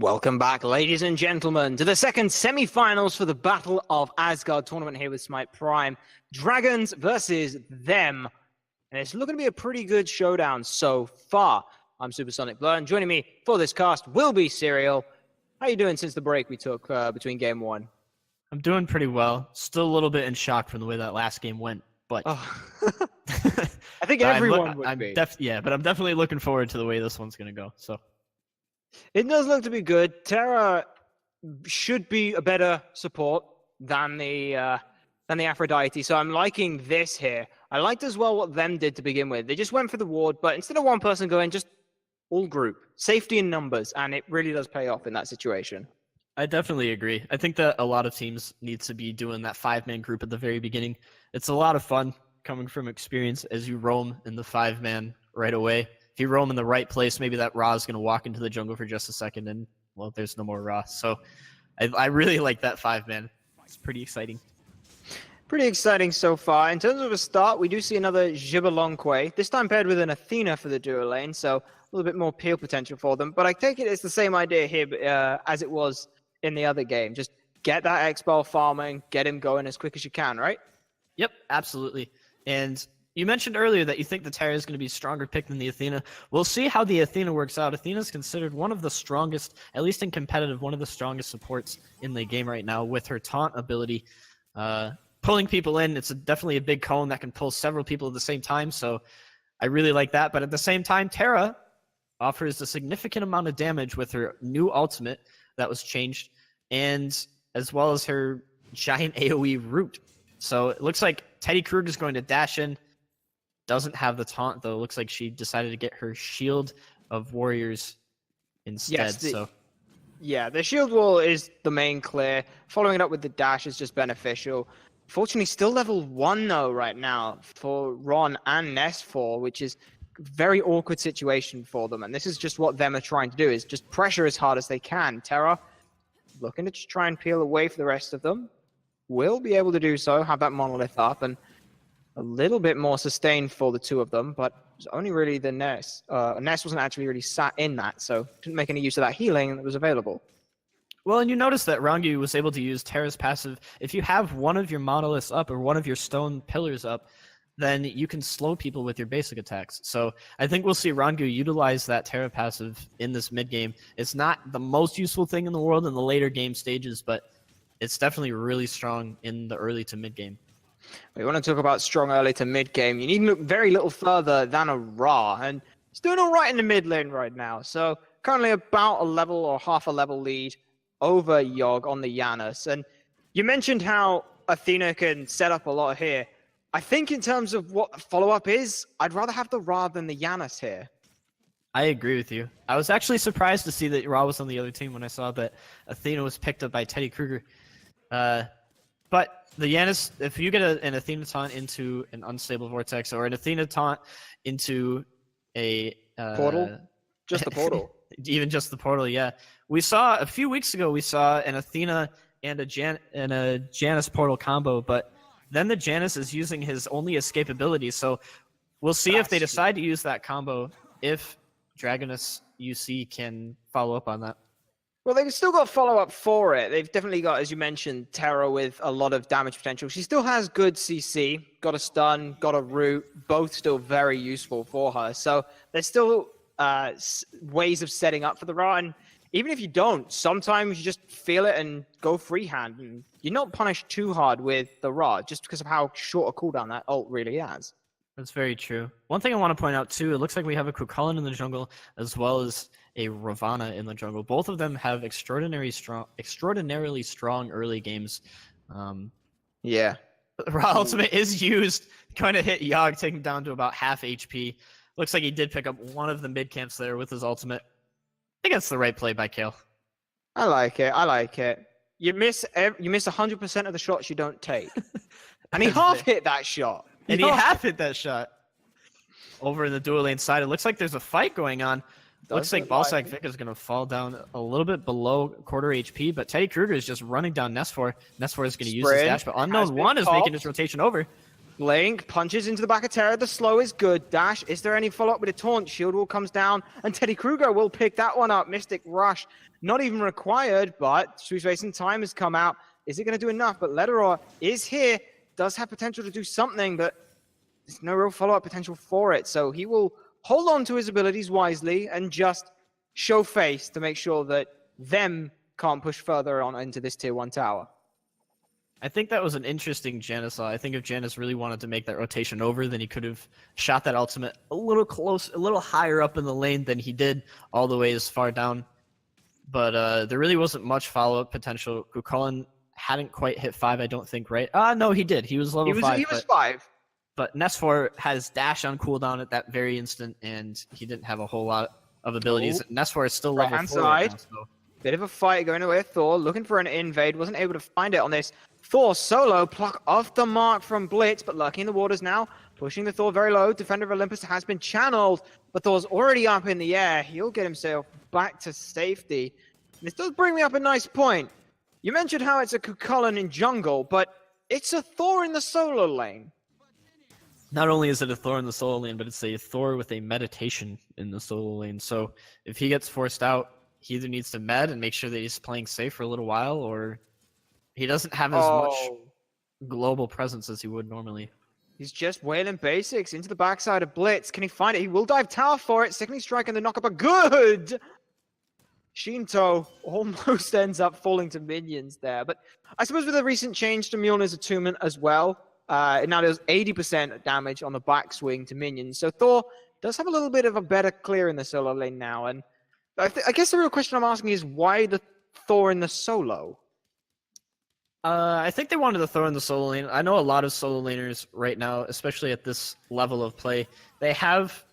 Welcome back, ladies and gentlemen, to the second semi-finals for the Battle of Asgard tournament here with Smite Prime. Dragons versus them. And it's looking to be a pretty good showdown so far. I'm Supersonic Blur, and joining me for this cast will be Serial. How you doing since the break we took between game one? I'm doing pretty well. Still a little bit in shock from the way that last game went, but I think everyone would be. Yeah, but I'm definitely looking forward to the way this one's going to go. So it does look to be good. Terra should be a better support than the Aphrodite, so I'm liking this here. I liked as well what them did to begin with. They just went for the ward, but instead of one person going, just all group. Safety in numbers, and it really does pay off in that situation. I definitely agree. I think that a lot of teams need to be doing that 5-man group at the very beginning. It's a lot of fun coming from experience as you roam in the 5-man right away. If you roam in the right place, maybe that Ra is going to walk into the jungle for just a second, and, well, there's no more Ra. So I really like that 5-man. It's pretty exciting. Pretty exciting so far. In terms of a start, we do see another Xbalanque, this time paired with an Athena for the duo lane, so a little bit more peel potential for them. But I take it it's the same idea here as it was in the other game. Just get that X-Ball farming, get him going as quick as you can, right? Yep, absolutely. And you mentioned earlier that you think the Terra is going to be a stronger pick than the Athena. We'll see how the Athena works out. Athena is considered one of the strongest, at least in competitive, one of the strongest supports in the game right now with her taunt ability. Pulling people in, it's definitely a big cone that can pull several people at the same time, so I really like that. But at the same time, Terra offers a significant amount of damage with her new ultimate that was changed, and as well as her giant AoE root. So it looks like Teddy Kruger's going to dash in. Doesn't have the taunt, though. It looks like she decided to get her Shield of Warriors instead. Yeah, the shield wall is the main clear. Following it up with the dash is just beneficial. Fortunately, still level 1 though right now for Ron and Nestfall, which is a very awkward situation for them. And this is just what them are trying to do, is just pressure as hard as they can. Terra looking to just try and peel away for the rest of them. Will be able to do so, have that monolith up, and a little bit more sustained for the two of them, but it was only really the Nest. Nest wasn't actually really sat in that, so didn't make any use of that healing that was available. Well, and you notice that Rangu was able to use Terra's passive. If you have one of your monoliths up or one of your stone pillars up, then you can slow people with your basic attacks. So I think we'll see Rangu utilize that Terra passive in this mid game. It's not the most useful thing in the world in the later game stages, but it's definitely really strong in the early to mid game. We want to talk about strong early to mid game. You need to look very little further than a Ra, and he's doing all right in the mid lane right now. So currently about a level or half a level lead over Yogg on the Janus. And you mentioned how Athena can set up a lot here. I think in terms of what the follow-up is, I'd rather have the Ra than the Janus here. I agree with you. I was actually surprised to see that Ra was on the other team when I saw that Athena was picked up by Teddy Kruger. But the Janus, if you get an Athena taunt into an unstable vortex or an Athena taunt into a portal? Just the portal. Even just the portal, yeah. We saw a few weeks ago, we saw an Athena and a Janus portal combo, but then the Janus is using his only escape ability, so we'll see if they decide to use that combo, if DragonesUC can follow up on that. Well, they've still got follow-up for it. They've definitely got, as you mentioned, Terra with a lot of damage potential. She still has good CC, got a stun, got a root, both still very useful for her. So there's still ways of setting up for the Ra, and even if you don't, sometimes you just feel it and go freehand, and you're not punished too hard with the Ra, just because of how short a cooldown that ult really has. That's very true. One thing I want to point out, too, it looks like we have a Kukulkan in the jungle, as well as a Ravana in the jungle. Both of them have extraordinarily strong early games. Yeah. Ra ultimate is used, going to hit Yogg, take him down to about half HP. Looks like he did pick up one of the mid camps there with his ultimate. I think that's the right play by Kale. I like it. I like it. You miss 100% of the shots you don't take. And he half hit that shot. And he half hit that shot. Over in the dual lane side, it looks like there's a fight going on. Looks like Balsac Vic is going to fall down a little bit below quarter HP, but Teddy Kruger is just running down Nestfor. Nestfor is going to use his dash, but Unknown One is making his rotation over. Blink punches into the back of Terra. The slow is good. Dash. Is there any follow-up with a taunt? Shield wall comes down, and Teddy Kruger will pick that one up. Mystic Rush, not even required, but True Space and Time has come out. Is it going to do enough? But Letteror is here. Does have potential to do something, but there's no real follow-up potential for it. So he will hold on to his abilities wisely and just show face to make sure that them can't push further on into this tier 1 tower. I think that was an interesting Janus. I think if Janus really wanted to make that rotation over, then he could have shot that ultimate a little close, a little higher up in the lane than he did all the way as far down. But there really wasn't much follow-up potential. Kukulkan hadn't quite hit 5, I don't think, right? No, he did. He was level 5. He was 5. But Nesfor has dash on cooldown at that very instant, and he didn't have a whole lot of abilities. Nesfor is still level 4 right now, so. Bit of a fight going away. Thor looking for an invade. Wasn't able to find it on this. Thor solo. Pluck off the mark from Blitz, but Lucky in the waters now. Pushing the Thor very low. Defender of Olympus has been channeled, but Thor's already up in the air. He'll get himself back to safety. This does bring me up a nice point. You mentioned how it's a Kukulkan in jungle, but it's a Thor in the solo lane. Not only is it a Thor in the solo lane, but it's a Thor with a meditation in the solo lane. So if he gets forced out, he either needs to med and make sure that he's playing safe for a little while, or he doesn't have as much global presence as he would normally. He's just wailing basics into the backside of Blitz. Can he find it? He will dive tower for it. Sickening strike and the knock-up are good! Shinto almost ends up falling to minions there. But I suppose with the recent change to Mjolnir's attunement as well, it now does 80% damage on the backswing to minions. So Thor does have a little bit of a better clear in the solo lane now, and I guess the real question I'm asking is why the Thor in the solo? I think they wanted the Thor in the solo lane. I know a lot of solo laners right now, especially at this level of play, they have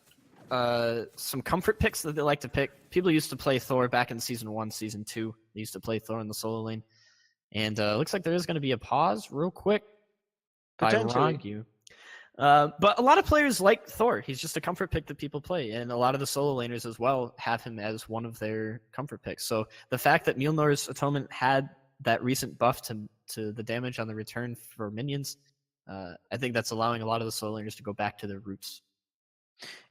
some comfort picks that they like to pick. People used to play Thor back in Season 1, Season 2. They used to play Thor in the solo lane. And looks like there is going to be a pause real quick by Rangu. But a lot of players like Thor. He's just a comfort pick that people play, and a lot of the solo laners as well have him as one of their comfort picks. So the fact that Mjolnir's Atonement had that recent buff to the damage on the return for minions, I think that's allowing a lot of the solo laners to go back to their roots.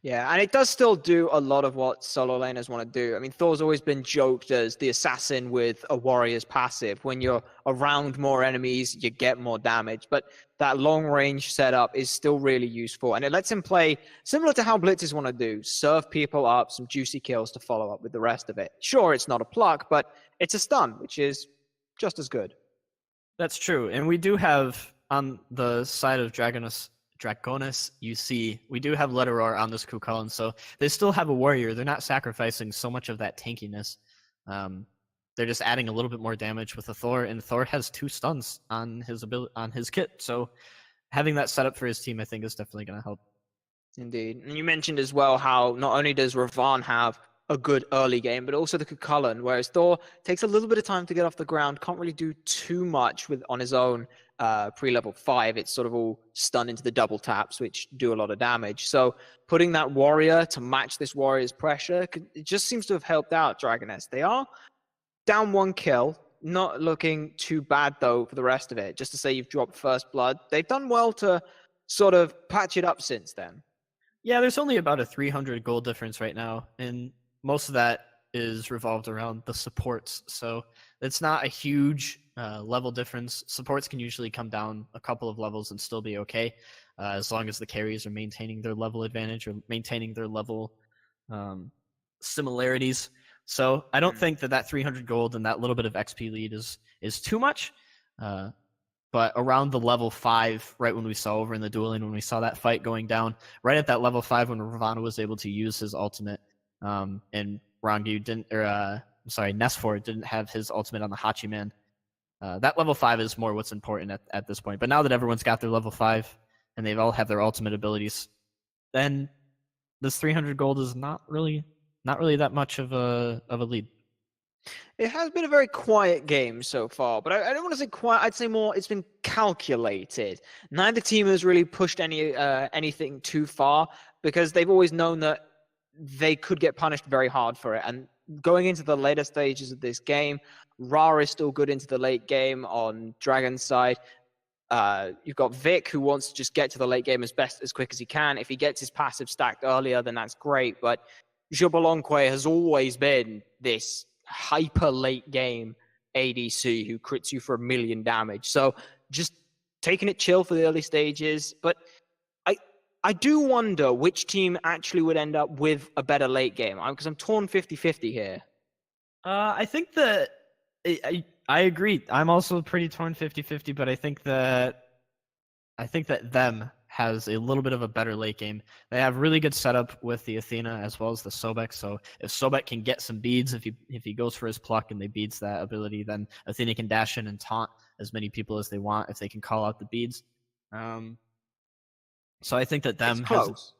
Yeah, and it does still do a lot of what solo laners want to do. I mean, Thor's always been joked as the assassin with a warrior's passive. When you're around more enemies, you get more damage. But that long-range setup is still really useful, and it lets him play similar to how Blitzers want to do. Serve people up, some juicy kills to follow up with the rest of it. Sure, it's not a pluck, but it's a stun, which is just as good. That's true, and we do have, on the side of DragonesUC, we do have Letteror on this Kukulkan, so they still have a warrior. They're not sacrificing so much of that tankiness. They're just adding a little bit more damage with the Thor, and Thor has 2 stuns on his kit, so having that set up for his team, I think, is definitely going to help. Indeed. And you mentioned as well how not only does Ravan have a good early game, but also the Kukulkan, whereas Thor takes a little bit of time to get off the ground, can't really do too much on his own pre-level 5. It's sort of all stunned into the double taps, which do a lot of damage. So putting that warrior to match this warrior's pressure, it just seems to have helped out DragonesUC. They are down 1 kill, not looking too bad though for the rest of it. Just to say you've dropped first blood, they've done well to sort of patch it up since then. Yeah, there's only about a 300 gold difference right now, and most of that is revolved around the supports. So it's not a huge level difference. Supports can usually come down a couple of levels and still be okay, as long as the carries are maintaining their level advantage or maintaining their level similarities. So I don't think that 300 gold and that little bit of XP lead is too much. But around the level 5, right when we saw over in the dueling, when we saw that fight going down, right at that level 5 when Ravana was able to use his ultimate, and Rangu didn't, Nesfor didn't have his ultimate on the Hachiman. That level 5 is more what's important at this point. But now that everyone's got their level 5 and they've all have their ultimate abilities, then this 300 gold is not really that much of a lead. It has been a very quiet game so far, but I don't want to say quiet. I'd say more it's been calculated. Neither team has really pushed anything too far because they've always known that they could get punished very hard for it. And going into the later stages of this game, Ra is still good into the late game on Dragon's side. You've got Vic, who wants to just get to the late game as quick as he can. If he gets his passive stacked earlier, then that's great. But Jabalonkwe has always been this hyper late game ADC who crits you for 1,000,000 damage. So just taking it chill for the early stages. But I do wonder which team actually would end up with a better late game, because I'm torn 50-50 here. I think that I agree. I'm also pretty torn 50-50, but I think that them has a little bit of a better late game. They have really good setup with the Athena as well as the Sobek. So if Sobek can get some beads, if he goes for his pluck and they beads that ability, then Athena can dash in and taunt as many people as they want if they can call out the beads. So I think that them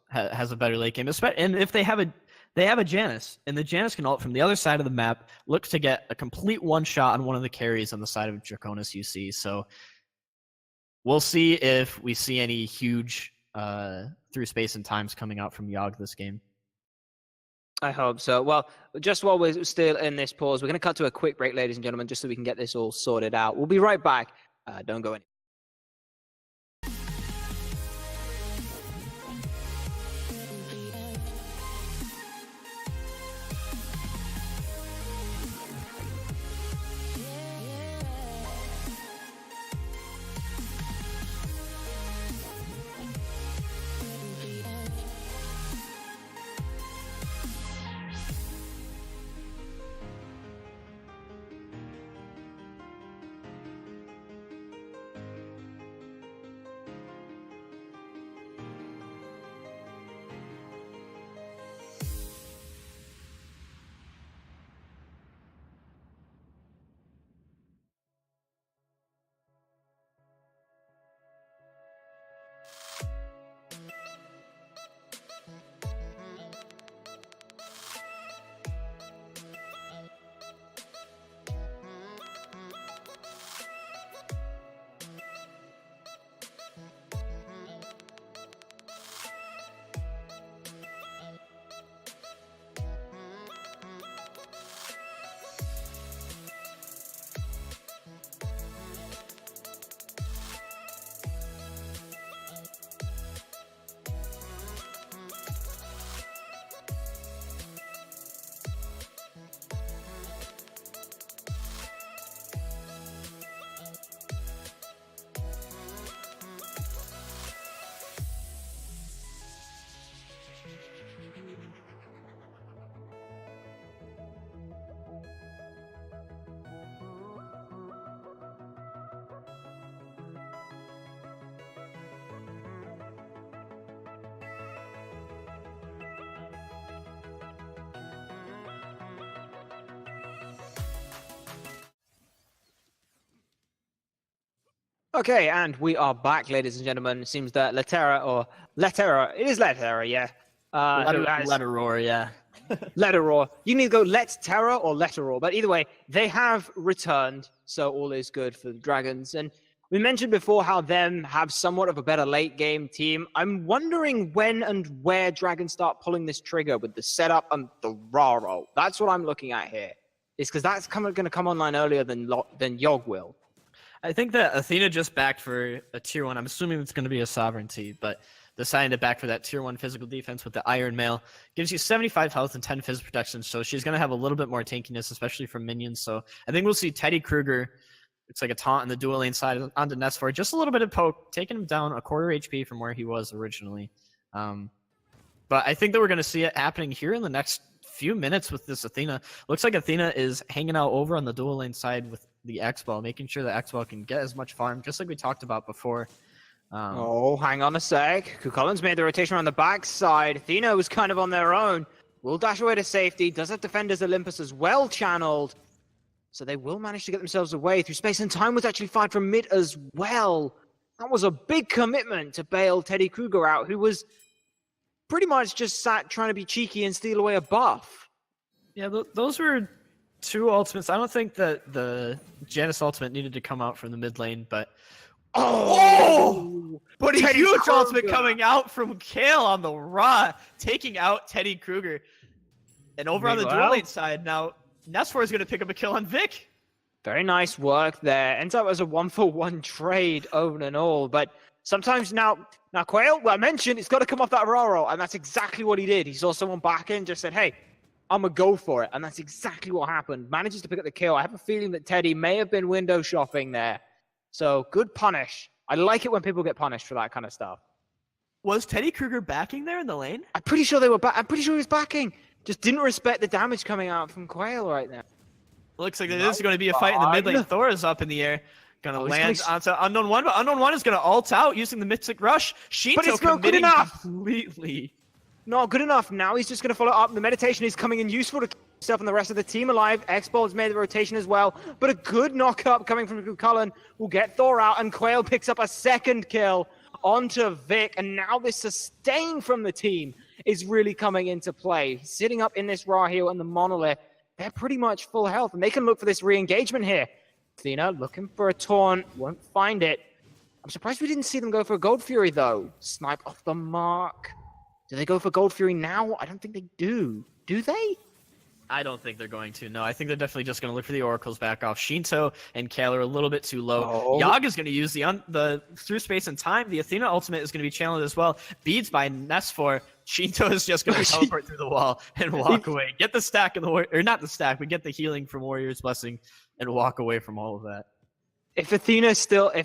has a better late game. And if they have a Janus, and the Janus can ult from the other side of the map, look to get a complete one shot on one of the carries on the side of DragonesUC. So we'll see if we see any huge through space and times coming out from Yogg this game. I hope so. Well, just while we're still in this pause, we're going to cut to a quick break, ladies and gentlemen, just so we can get this all sorted out. We'll be right back. Don't go anywhere. Okay, and we are back, ladies and gentlemen. It seems that Letera, it is Letera, yeah. Letteror, yeah. Letteror. You can either go Let Terror or Letteror, but either way, they have returned, so all is good for the Dragons. And we mentioned before how them have somewhat of a better late game team. I'm wondering when and where Dragons start pulling this trigger with the setup and the raw roll. That's what I'm looking at here. Is because that's going to come online earlier than Yogg will. I think that Athena just backed for a tier 1. I'm assuming it's going to be a sovereignty, but deciding to back for that tier 1 physical defense with the Iron Mail gives you 75 health and 10 phys protection, so she's going to have a little bit more tankiness, especially from minions. So I think we'll see Teddy Kruger. It's like a taunt on the dual lane side onto Nesfor. Just a little bit of poke, taking him down a quarter HP from where he was originally. But I think that we're going to see it happening here in the next few minutes with this Athena. Looks like Athena is hanging out over on the dual lane side with the X-Ball, making sure that X-Ball can get as much farm, just like we talked about before. Hang on a sec. Kukulans made the rotation on the backside. Athena was kind of on their own. Will dash away to safety. Does have Defender's Olympus as well channeled. So they will manage to get themselves away through space, and time was actually fired from mid as well. That was a big commitment to bail Teddy Kruger out, who was pretty much just sat trying to be cheeky and steal away a buff. Yeah, those were two ultimates. I don't think that the Janus ultimate needed to come out from the mid lane, but but a huge ultimate coming out from Kale on the raw, taking out Teddy Kruger. And over on the dual lane side, now Nesfor is going to pick up a kill on Vic. Very nice work there. Ends up as a 1-for-1 trade over and all. But sometimes now Quail, well, I mentioned it's got to come off that Aurora, and that's exactly what he did. He saw someone back in, just said, hey, I'm going to go for it. And that's exactly what happened. Manages to pick up the kill. I have a feeling that Teddy may have been window shopping there. So good punish. I like it when people get punished for that kind of stuff. Was Teddy Kruger backing there in the lane? I'm pretty sure they were back. I'm pretty sure he was backing. Just didn't respect the damage coming out from Quail right now. Looks like this is going to be a fight in the mid lane. Thor is up in the air. Gonna land onto Unknown One, but Unknown One is going to ult out using the Mystic Rush. Shinto but it's not good enough. Completely. Not good enough. Now he's just going to follow up. The meditation is coming in useful to keep himself and the rest of the team alive. X-Ball's made the rotation as well. But a good knock-up coming from Cullen will get Thor out, and Quail picks up a second kill onto Vic. And now this sustain from the team is really coming into play. Sitting up in this Raheel and the Monolith, they're pretty much full health, and they can look for this re-engagement here. Athena looking for a taunt, won't find it. I'm surprised we didn't see them go for a Gold Fury, though. Snipe off the mark. Do they go for Gold Fury now? I don't think they do. Do they? I don't think they're going to. No, I think they're definitely just going to look for the oracles back off. Shinto and Kale are a little bit too low. Yag is going to use the through space and time. The Athena ultimate is going to be channeled as well. Beads by Nesfor. Shinto is just going to teleport through the wall and walk away. Get the stack in the or not the stack, but get the healing from Warrior's Blessing and walk away from all of that. If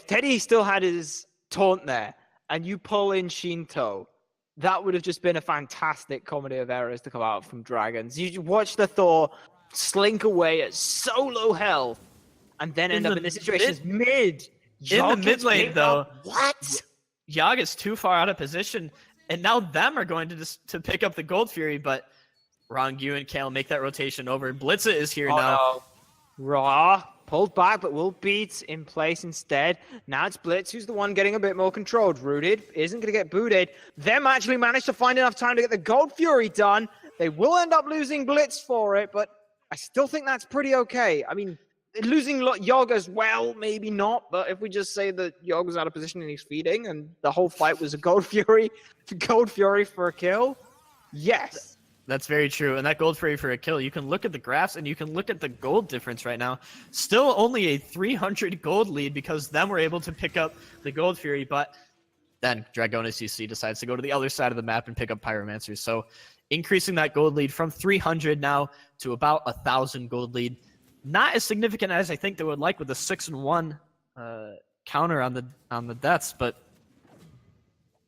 Teddy still had his taunt there, and you pull in Shinto, that would have just been a fantastic comedy of errors to come out from Dragons. You watch the Thor slink away at so low health, and then end up in this situation mid. In the mid lane, though. What? Yag is too far out of position, and now them are going to pick up the Gold Fury, but Rongyu and Kale make that rotation over. Blitza is here now. No. Raw pulled back, but will beat in place instead. Now it's Blitz who's the one getting a bit more controlled. Rooted isn't going to get booted. Them actually managed to find enough time to get the Gold Fury done. They will end up losing Blitz for it, but I still think that's pretty okay. I mean, losing Yog as well, maybe not, but if we just say that Yog was out of position and he's feeding and the whole fight was a Gold Fury for a kill, yes. That's very true, and that Gold Fury for a kill, you can look at the graphs and you can look at the gold difference right now. Still only a 300 gold lead because them were able to pick up the Gold Fury, but then DragonesUC decides to go to the other side of the map and pick up Pyromancers. So increasing that gold lead from 300 now to about 1,000 gold lead. Not as significant as I think they would like with the 6-1 counter on the deaths, but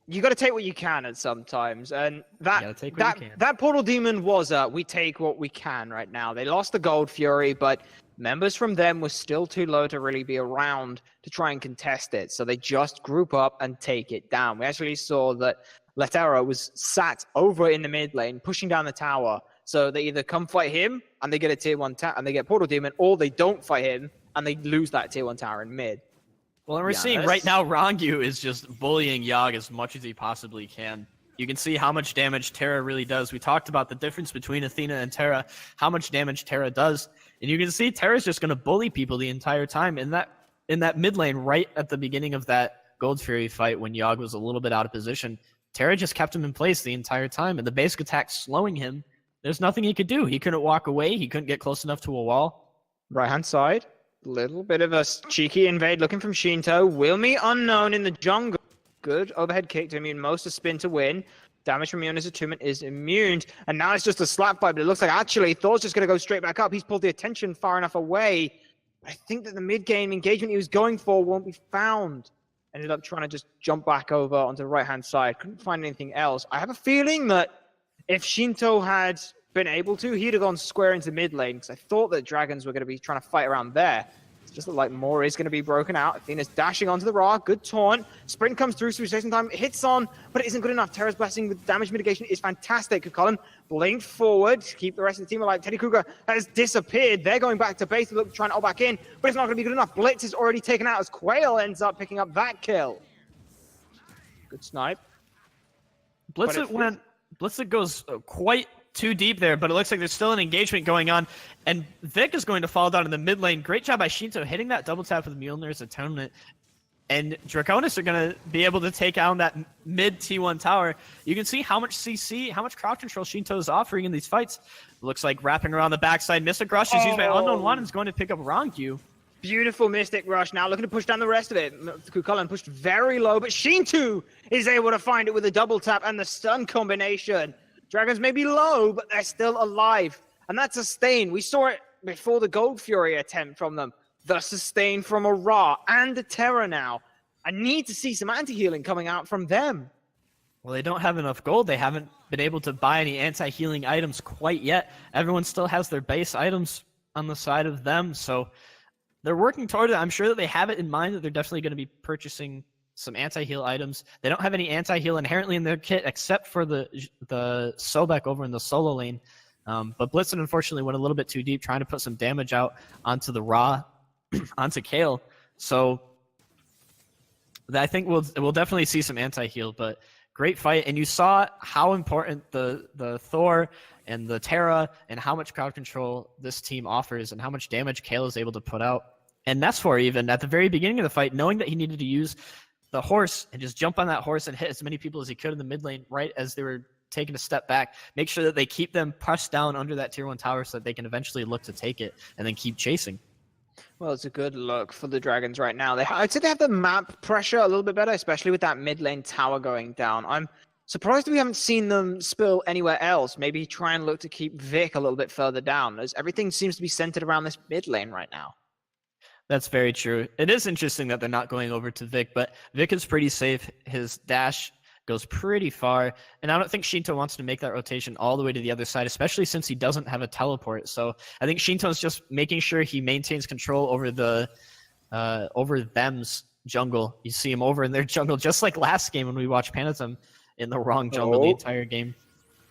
you got to take what you can at sometimes, and that Portal Demon was we take what we can right now. They lost the Gold Fury, but members from them were still too low to really be around to try and contest it, so they just group up and take it down. We actually saw that Letera was sat over in the mid lane, pushing down the tower, so they either come fight him and they get a tier 1 and they get Portal Demon, or they don't fight him and they lose that tier 1 tower in mid. Well, and we're seeing right now Rongyu is just bullying Yag as much as he possibly can. You can see how much damage Terra really does. We talked about the difference between Athena and Terra, how much damage Terra does. And you can see Terra's just going to bully people the entire time. In that mid lane, right at the beginning of that Gold Fury fight when Yag was a little bit out of position, Terra just kept him in place the entire time. And the basic attack slowing him, there's nothing he could do. He couldn't walk away. He couldn't get close enough to a wall. Right-hand side. Little bit of a cheeky invade looking from Shinto. Wilmy unknown in the jungle. Good overhead kick to immune most of spin to win. Damage from Iona's attunement is immune. And now it's just a slap fight, but it looks like actually Thor's just going to go straight back up. He's pulled the attention far enough away. But I think that the mid-game engagement he was going for won't be found. Ended up trying to just jump back over onto the right-hand side. Couldn't find anything else. I have a feeling that if Shinto had been able to, he'd have gone square into mid lane, because I thought that Dragons were going to be trying to fight around there. It's just like more is going to be broken out. Athena's dashing onto the Ra. Good taunt. Sprint comes through, so we take some time. Hits on, but it isn't good enough. Terra's Blessing with damage mitigation is fantastic. Colin blinked forward to keep the rest of the team alive. Teddy Kruger has disappeared. They're going back to base. They look trying to ult back in, but it's not going to be good enough. Blitz is already taken out as Quail ends up picking up that kill. Good snipe. Blitz goes quite too deep there, but it looks like there's still an engagement going on, and Vic is going to fall down in the mid lane. Great job by Shinto hitting that double tap with Mjolnir's Atonement, and Draconis are going to be able to take out that mid T1 tower. You can see how much CC, how much crowd control Shinto is offering in these fights. Looks like wrapping around the backside. Mystic Rush is used by Unknown One and is going to pick up Rongyu. Beautiful Mystic Rush now, looking to push down the rest of it. Kukulkan pushed very low, but Shinto is able to find it with a double tap and the stun combination. Dragons may be low, but they're still alive. And that sustain, we saw it before the Gold Fury attempt from them. The sustain from a Ra and a Terra now. I need to see some anti-healing coming out from them. Well, they don't have enough gold. They haven't been able to buy any anti-healing items quite yet. Everyone still has their base items on the side of them, so they're working toward it. I'm sure that they have it in mind that they're definitely going to be purchasing some anti-heal items. They don't have any anti-heal inherently in their kit except for the Sobek over in the solo lane. But Blitzen unfortunately went a little bit too deep trying to put some damage out onto the Ra, onto Kale. So I think we'll definitely see some anti-heal, but great fight. And you saw how important the Thor and the Terra and how much crowd control this team offers and how much damage Kale is able to put out. And Nesfor even at the very beginning of the fight, knowing that he needed to use the horse and just jump on that horse and hit as many people as he could in the mid lane right as they were taking a step back, make sure that they keep them pressed down under that tier 1 tower so that they can eventually look to take it and then keep chasing. Well, it's a good look for the Dragons right now. I'd say they have the map pressure a little bit better, especially with that mid lane tower going down. I'm surprised we haven't seen them spill anywhere else. Maybe try and look to keep Vic a little bit further down, as everything seems to be centered around this mid lane right now. That's very true. It is interesting that they're not going over to Vic, but Vic is pretty safe. His dash goes pretty far, and I don't think Shinto wants to make that rotation all the way to the other side, especially since he doesn't have a teleport. So I think Shinto's just making sure he maintains control over over them's jungle. You see him over in their jungle, just like last game when we watched Panatum in the wrong jungle the entire game.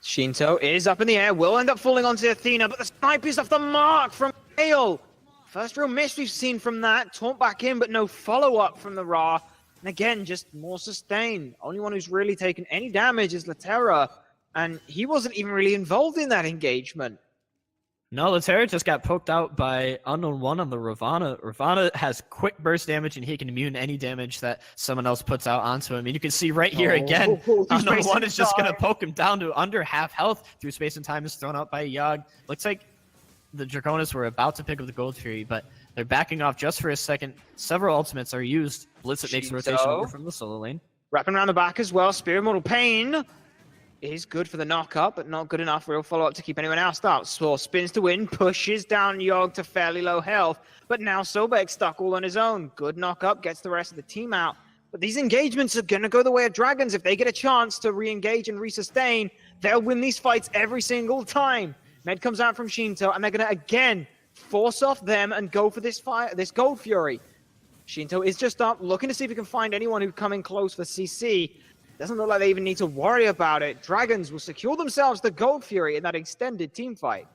Shinto is up in the air, will end up falling onto Athena, but the snipe is off the mark from Gale. First real miss we've seen from that. Taunt back in, but no follow-up from the Ra. And again, just more sustain. Only one who's really taken any damage is Laterra, and he wasn't even really involved in that engagement. No, Laterra just got poked out by Unknown One on the Ravana. Ravana has quick burst damage, and he can immune any damage that someone else puts out onto him. And you can see right here again, Unknown One is just going to poke him down to under half health through space and time. Is thrown out by Yogg. Looks like the Draconis were about to pick up the Gold Fury, but they're backing off just for a second. Several ultimates are used. Blitzit makes a rotation over from the solo lane. Wrapping around the back as well. Spirit Mortal Pain is good for the knock-up, but not good enough. Real follow-up to keep anyone else out. Swore spins to win, pushes down Yogg to fairly low health, but now Sobek stuck all on his own. Good knock-up, gets the rest of the team out. But these engagements are going to go the way of Dragons. If they get a chance to re-engage and resustain, they'll win these fights every single time. Med comes out from Shinto, and they're going to, again, force off them and go for this Gold Fury. Shinto is just up, looking to see if he can find anyone who's coming close for CC. Doesn't look like they even need to worry about it. Dragons will secure themselves the Gold Fury in that extended team fight.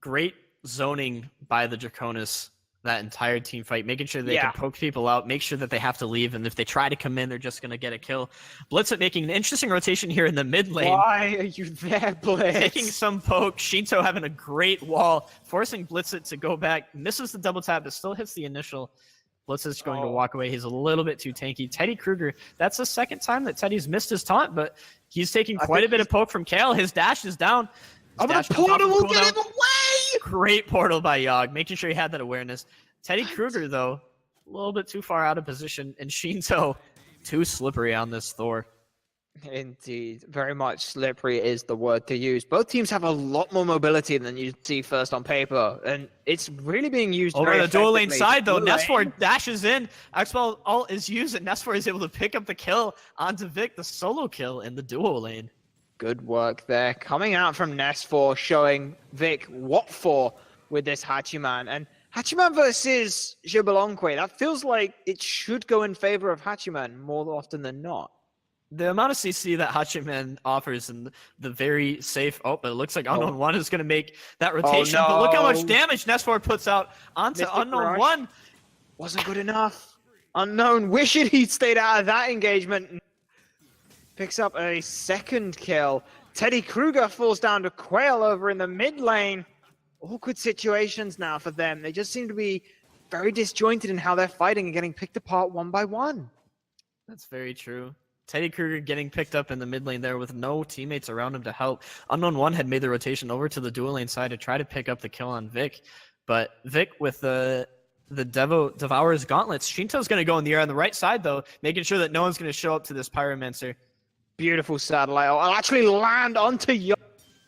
Great zoning by the Draconis that entire team fight, making sure they can poke people out, make sure that they have to leave, and if they try to come in, they're just going to get a kill. Blitzit making an interesting rotation here in the mid lane. Why are you there, Blitz? Taking some poke, Shinto having a great wall, forcing Blitzit to go back, misses the double tap, but still hits the initial. Blitz is going to walk away. He's a little bit too tanky. Teddy Kruger, that's the second time that Teddy's missed his taunt, but he's taking quite a bit of poke from Kale. His dash is down. The portal will get him away! Great portal by Yogg, making sure he had that awareness. Teddy Kruger, though, a little bit too far out of position, and Shinto too slippery on this Thor. Indeed, very much slippery is the word to use. Both teams have a lot more mobility than you see first on paper, and it's really being used over very the dual lane effectively. side, though. Nesfor dashes in. Xpel ult is used, and Nesfor is able to pick up the kill onto Vic, the solo kill in the duo lane. Good work there. Coming out from Nesfor, showing Vic what for with this Hachiman. And Hachiman versus Jabalonkwe, that feels like it should go in favor of Hachiman more often than not. The amount of CC that Hachiman offers and the very safe... Oh, but it looks like Unknown One is going to make that rotation. Oh, no. But look how much damage Nesfor puts out onto Mystic Unknown Rush. One. Wasn't good enough. Unknown, wishing he'd stayed out of that engagement. Picks up a second kill. Teddy Kruger falls down to Quail over in the mid lane. Awkward situations now for them. They just seem to be very disjointed in how they're fighting and getting picked apart one by one. That's very true. Teddy Kruger getting picked up in the mid lane there with no teammates around him to help. Unknown One had made the rotation over to the dual lane side to try to pick up the kill on Vic, But Vic with the Devourer's Gauntlets. Shinto's going to go in the air on the right side, though, making sure that no one's going to show up to this Pyromancer. Beautiful satellite. I'll actually land onto Yog.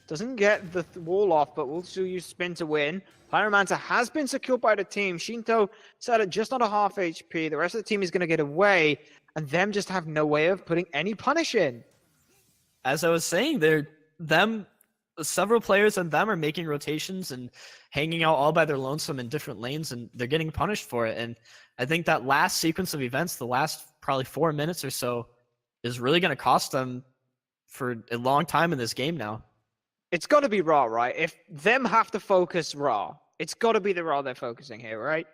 Doesn't get the wall off, but will still use spin to win. Pyromancer has been secured by the team. Shinto set at just under half HP. The rest of the team is going to get away, and them just have no way of putting any punish in. As I was saying, several players and them are making rotations and hanging out all by their lonesome in different lanes, and they're getting punished for it. And I think that last sequence of events, the last probably 4 minutes or so, is really going to cost them for a long time in this game now. It's got to be Ra, right? If them have to focus Ra, it's got to be the Ra they're focusing here, right?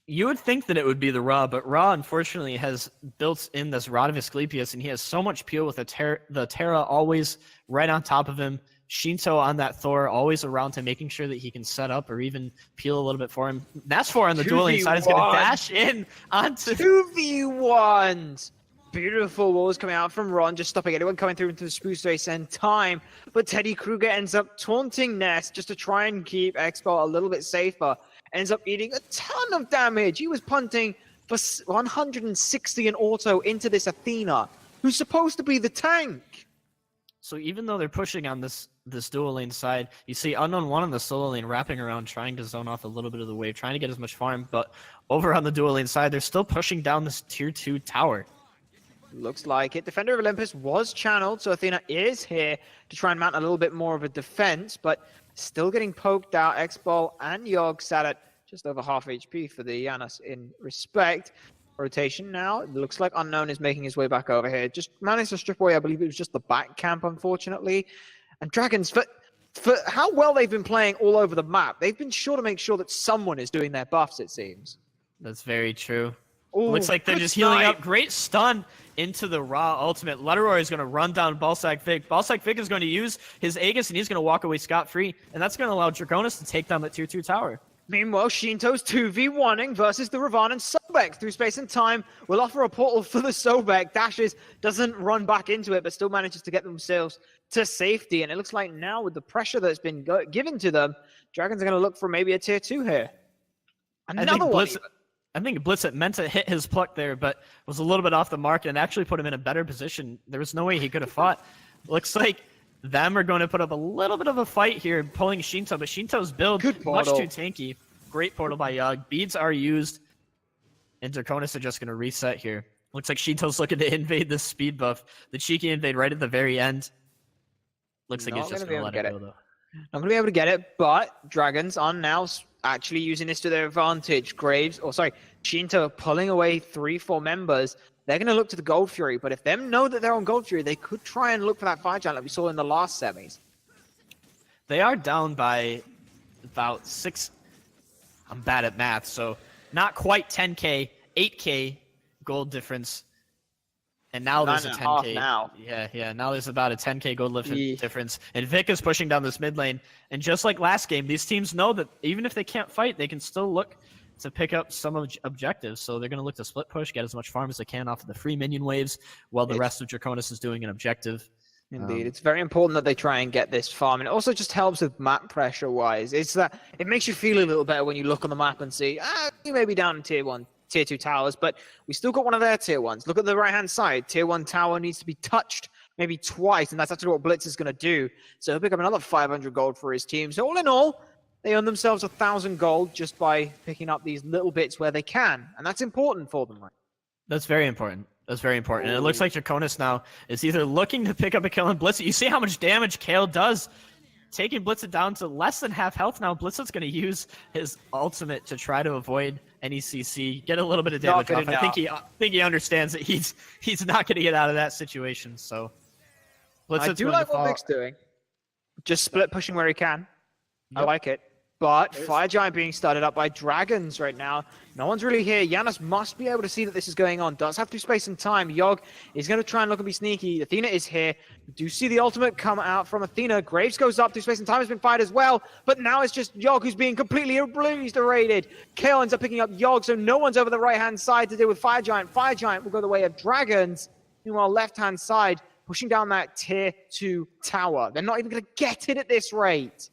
You would think that it would be the Ra, but Ra, unfortunately, has built in this Rod of Asclepius, and he has so much peel with the Terra always right on top of him. Shinto on that Thor, always around him, making sure that he can set up or even peel a little bit for him. Nashfor on the dueling side is going to dash in onto 2v1s. Beautiful walls coming out from Ron, just stopping anyone coming through into the spruce space in time. But Teddy Kruger ends up taunting Ness just to try and keep Expo a little bit safer. Ends up eating a ton of damage. He was punting for 160 in auto into this Athena, who's supposed to be the tank. So even though they're pushing on this dual lane side, you see Unknown One on the solo lane wrapping around, trying to zone off a little bit of the wave, trying to get as much farm. But over on the dual lane side, they're still pushing down this tier 2 tower. Looks like it. Defender of Olympus was channeled, so Athena is here to try and mount a little bit more of a defense, but still getting poked out. X-Ball and Yogg sat at just over half HP for the Janus in respect. Rotation now. It looks like Unknown is making his way back over here. Just managed to strip away, I believe it was just the back camp, unfortunately. And Dragons, for how well they've been playing all over the map, they've been sure to make sure that someone is doing their buffs, it seems. That's very true. Ooh, looks like they're just healing up. Great stun into the Ra ultimate. Letteroy is going to run down Balsac Vic. Balsac Vic is going to use his Aegis, and he's going to walk away scot-free. And that's going to allow Dragonus to take down that tier 2 tower. Meanwhile, Shinto's 2v1ing versus the Ravan and Sobek through space and time. Will offer a portal for the Sobek. Dashes, doesn't run back into it, but still manages to get themselves to safety. And it looks like now with the pressure that's been given to them, Dragons are going to look for maybe a tier 2 here. Another one. I think Blitzit meant to hit his pluck there, but was a little bit off the mark and actually put him in a better position. There was no way he could have fought. Looks like them are going to put up a little bit of a fight here, pulling Shinto, but Shinto's build much too tanky. Great portal by Yogg. Beads are used, and Draconis are just going to reset here. Looks like Shinto's looking to invade this speed buff. The cheeky invade right at the very end. Looks like he's just going to let it go, though. Not going to be able to get it, but Dragons are now actually using this to their advantage. Shinto pulling away 3-4 members. They're going to look to the Gold Fury, but if them know that they're on Gold Fury, they could try and look for that fire giant like we saw in the last semis. They are down by about 6. I'm bad at math, so not quite 10k, 8k gold difference. And now there's a 10k. Now. Yeah. Now there's about a 10k gold difference. And Vic is pushing down this mid lane. And just like last game, these teams know that even if they can't fight, they can still look to pick up some objectives. So they're going to look to split push, get as much farm as they can off of the free minion waves, while the rest of Draconis is doing an objective. Indeed, it's very important that they try and get this farm, and it also just helps with map pressure-wise. It's that it makes you feel a little better when you look on the map and see, you may be down in tier 1, tier 2 towers, but we still got one of their tier 1s. Look at the right-hand side. Tier 1 tower needs to be touched maybe twice, and that's actually what Blitz is going to do. So he'll pick up another 500 gold for his team. So all in all, they earn themselves 1,000 gold just by picking up these little bits where they can, and that's important for them, right? That's very important. That's very important. And it looks like Draconis now is either looking to pick up a kill on Blitzit. You see how much damage Kale does, taking Blitzit down to less than half health now. Blitzit's going to use his ultimate to try to avoid any CC, get a little bit of damage off. I think he understands that he's not going to get out of that situation. So Blitzit's I do like what Vic's doing. Just split pushing where he can. Yep. I like it. But Fire Giant being started up by Dragons right now. No one's really here. Janus must be able to see that this is going on. Does have to space and time. Yogg is going to try and look and be sneaky. Athena is here. We do see the ultimate come out from Athena. Graves goes up through space and time has been fired as well. But now it's just Yogg who's being completely obliterated. Kale ends up picking up Yogg, so no one's over the right-hand side to deal with Fire Giant. Fire Giant will go the way of Dragons. Meanwhile, left-hand side, pushing down that tier 2 tower. They're not even going to get it at this rate.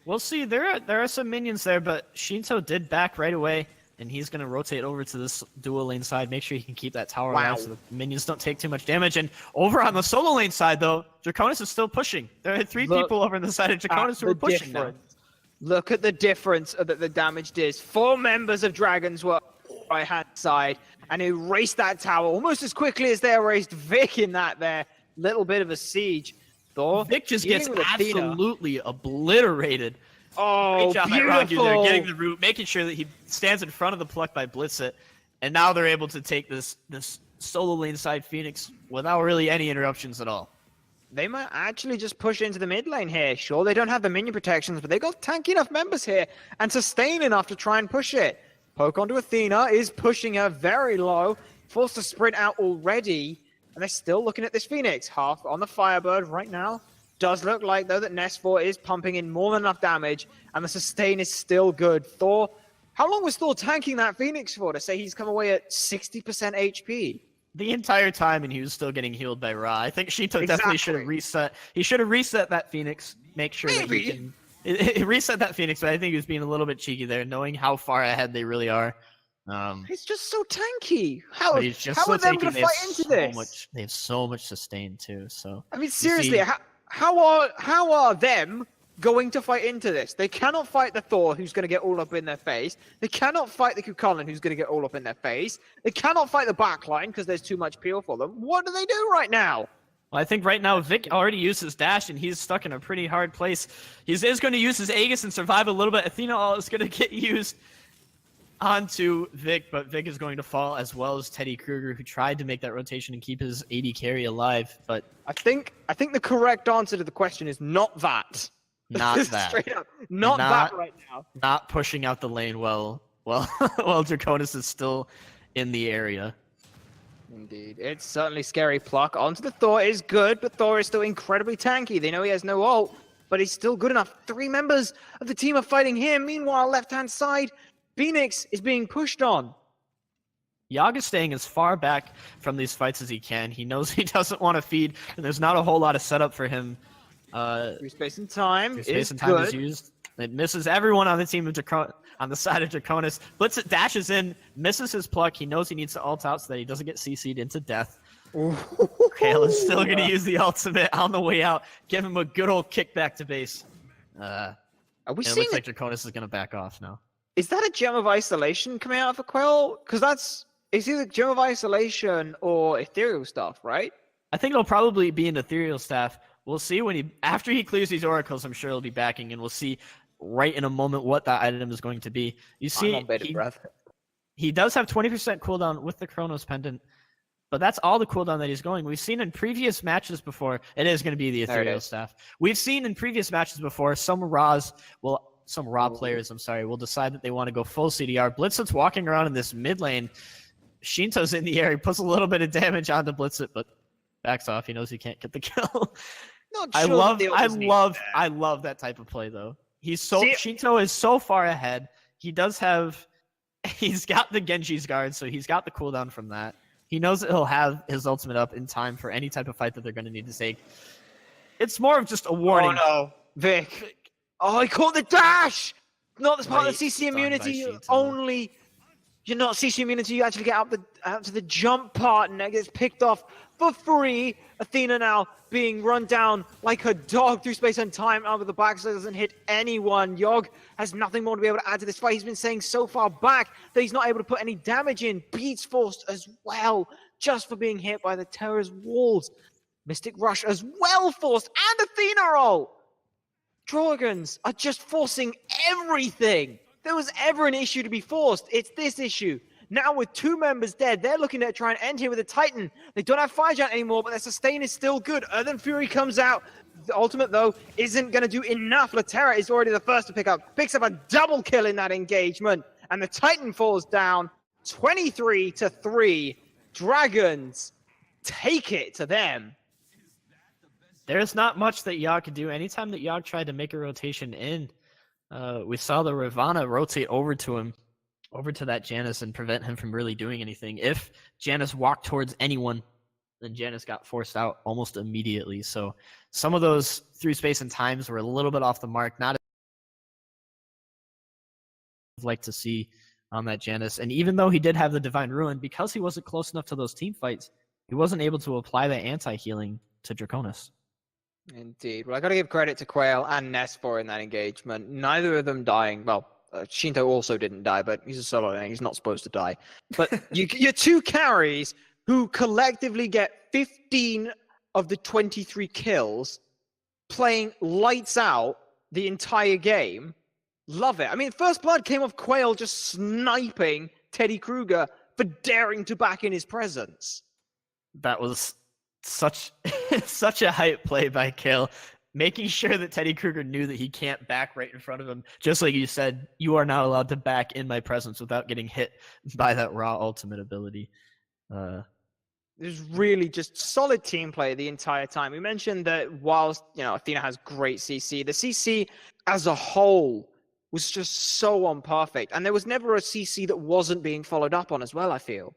We'll see. There are some minions there, but Shinto did back right away, and he's going to rotate over to this dual lane side, make sure he can keep that tower alive so the minions don't take too much damage. And over on the solo lane side, though, Dracones is still pushing. There are three people over on the side of Dracones who are pushing now. Look at the difference that the damage did. 4 members of Dragons were right-hand side and erased that tower almost as quickly as they erased Vic in that there. Little bit of a siege. Thor, Vic just gets absolutely obliterated. Oh, great job beautiful. there, getting the root, making sure that he stands in front of the pluck by Blitz it. And now they're able to take this solo lane side Phoenix without really any interruptions at all. They might actually just push into the mid lane here. Sure, they don't have the minion protections, but they got tanky enough members here and sustain enough to try and push it. Poke onto Athena is pushing her very low, forced to sprint out already, and they're still looking at this Phoenix. Half on the Firebird right now. Does look like, though, that Nest4 is pumping in more than enough damage, and the sustain is still good. Thor, how long was Thor tanking that Phoenix for to say he's come away at 60% HP? The entire time, and he was still getting healed by Ra. I think Shinto definitely should have reset. He should have reset that Phoenix. Make sure that he can reset that Phoenix. But I think he was being a little bit cheeky there, knowing how far ahead they really are. It's just so tanky. How are they going to fight into this? They have so much sustain too. So I mean, seriously, how are them going to fight into this? They cannot fight the Thor, who's going to get all up in their face. They cannot fight the Kukulkan, who's going to get all up in their face. They cannot fight the backline because there's too much peel for them. What do they do right now? Well, I think right now Vic already used his dash, and he's stuck in a pretty hard place. He is going to use his Aegis and survive a little bit. Athena ult is going to get used onto Vic, but Vic is going to fall, as well as Teddy Kruger, who tried to make that rotation and keep his AD carry alive. But I think the correct answer to the question is not that. Not that. Straight up. Not that right now. Not pushing out the lane while Dracones is still in the area. Indeed. It's certainly scary pluck. Onto the Thor is good, but Thor is still incredibly tanky. They know he has no ult, but he's still good enough. 3 members of the team are fighting him. Meanwhile, left-hand side, Phoenix is being pushed on. Yag is staying as far back from these fights as he can. He knows he doesn't want to feed, and there's not a whole lot of setup for him. Free space and time is used. It misses everyone on the team of on the side of Dracones. Blitz it dashes in, misses his pluck. He knows he needs to ult out so that he doesn't get CC'd into death. Kale is still going to use the ultimate on the way out. Give him a good old kick back to base. Are we seeing? It looks like Dracones is going to back off now. Is that a gem of isolation coming out of a Quell? Because it's either gem of isolation or ethereal stuff, right? I think it'll probably be an ethereal staff. We'll see after he clears these oracles. I'm sure he'll be backing, and we'll see right in a moment what that item is going to be. You see, he does have 20% cooldown with the Chronos Pendant, but that's all the cooldown that he's going. We've seen in previous matches before, it is going to be the ethereal staff. We've seen in previous matches before, some Ra players, will decide that they want to go full CDR. Blitzit's walking around in this mid lane. Shinto's in the air. He puts a little bit of damage onto Blitzit, but backs off. He knows he can't get the kill. I love that type of play though. Shinto is so far ahead. He's got the Genji's guard, so he's got the cooldown from that. He knows that he'll have his ultimate up in time for any type of fight that they're going to need to take. It's more of just a warning. Oh no, Vic. Oh, he caught the dash! Not this part of the CC immunity. You're not CC immunity, you actually get out to the jump part, and that gets picked off for free. Athena now being run down like a dog through space and time out of the back, so it doesn't hit anyone. Yogg has nothing more to be able to add to this fight. He's been saying so far back that he's not able to put any damage in. Beats forced as well, just for being hit by the Terror's walls. Mystic Rush as well forced, and Athena roll. Dragons are just forcing everything. If there was ever an issue to be forced, it's this issue. Now with 2 members dead, they're looking to try and end here with a Titan. They don't have Fire Giant anymore, but their sustain is still good. Earthen Fury comes out. The ultimate, though, isn't going to do enough. Laterra is already the first to picks up a double kill in that engagement. And the Titan falls down 23-3. Dragons take it to them. There's not much that Yogg could do. Anytime that Yogg tried to make a rotation in, we saw the Ravana rotate over to him, over to that Janus, and prevent him from really doing anything. If Janus walked towards anyone, then Janus got forced out almost immediately. So some of those through space and times were a little bit off the mark, not liked to see on that Janus. And even though he did have the Divine Ruin, because he wasn't close enough to those team fights, he wasn't able to apply that anti-healing to Draconis. Indeed. Well, I got to give credit to Quail and Nesfor in that engagement. Neither of them dying. Well, Shinto also didn't die, but he's a solo lane. He's not supposed to die. But your two carries who collectively get 15 of the 23 kills, playing lights out the entire game. Love it. I mean, First Blood came off Quail just sniping Teddy Kruger for daring to back in his presence. That was such a hype play by Kale, making sure that Teddy Kruger knew that he can't back right in front of him. Just like you said, you are not allowed to back in my presence without getting hit by that raw ultimate ability. There's really just solid team play the entire time. We mentioned that whilst, Athena has great CC, the CC as a whole was just so imperfect. And there was never a CC that wasn't being followed up on as well, I feel.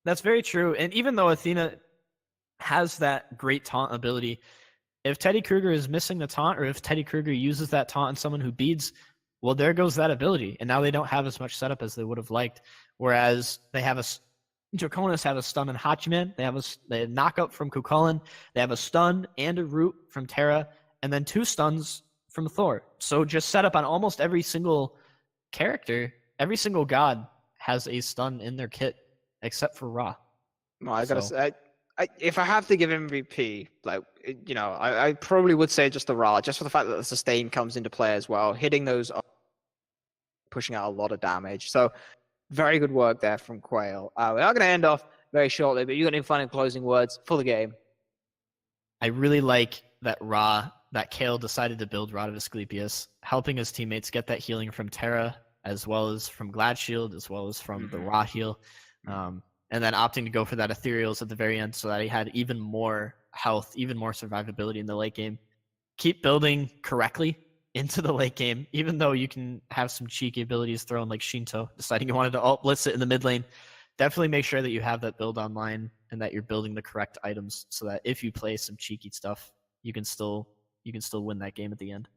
That's very true. And even though Athena has that great taunt ability, if Teddy Kruger is missing the taunt, or if Teddy Kruger uses that taunt on someone who beads, well, there goes that ability. And now they don't have as much setup as they would have liked. Whereas they have Draconis have a stun on Hachiman, they have a knockup from Kukulin, they have a stun and a root from Terra, and then 2 stuns from Thor. So just set up on almost every single character, every single god has a stun in their kit, except for Ra. Well, I gotta say, if I have to give MVP, I probably would say just the Ra, just for the fact that the sustain comes into play as well, hitting those up, pushing out a lot of damage. So very good work there from Quail. We are going to end off very shortly, but you got any final closing words for the game? I really like that Kale decided to build Ra to Asclepius, helping his teammates get that healing from Terra, as well as from Glad Shield, as well as from the Ra heal. And then opting to go for that Ethereals at the very end so that he had even more health, even more survivability in the late game. Keep building correctly into the late game, even though you can have some cheeky abilities thrown like Shinto, deciding you wanted to alt blitz it in the mid lane. Definitely make sure that you have that build online and that you're building the correct items so that if you play some cheeky stuff, you can still win that game at the end.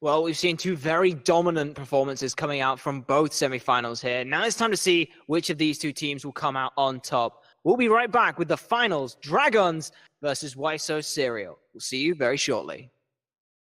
Well, we've seen 2 very dominant performances coming out from both semifinals here. Now it's time to see which of these 2 teams will come out on top. We'll be right back with the finals, Dragons versus YSO Serial. We'll see you very shortly.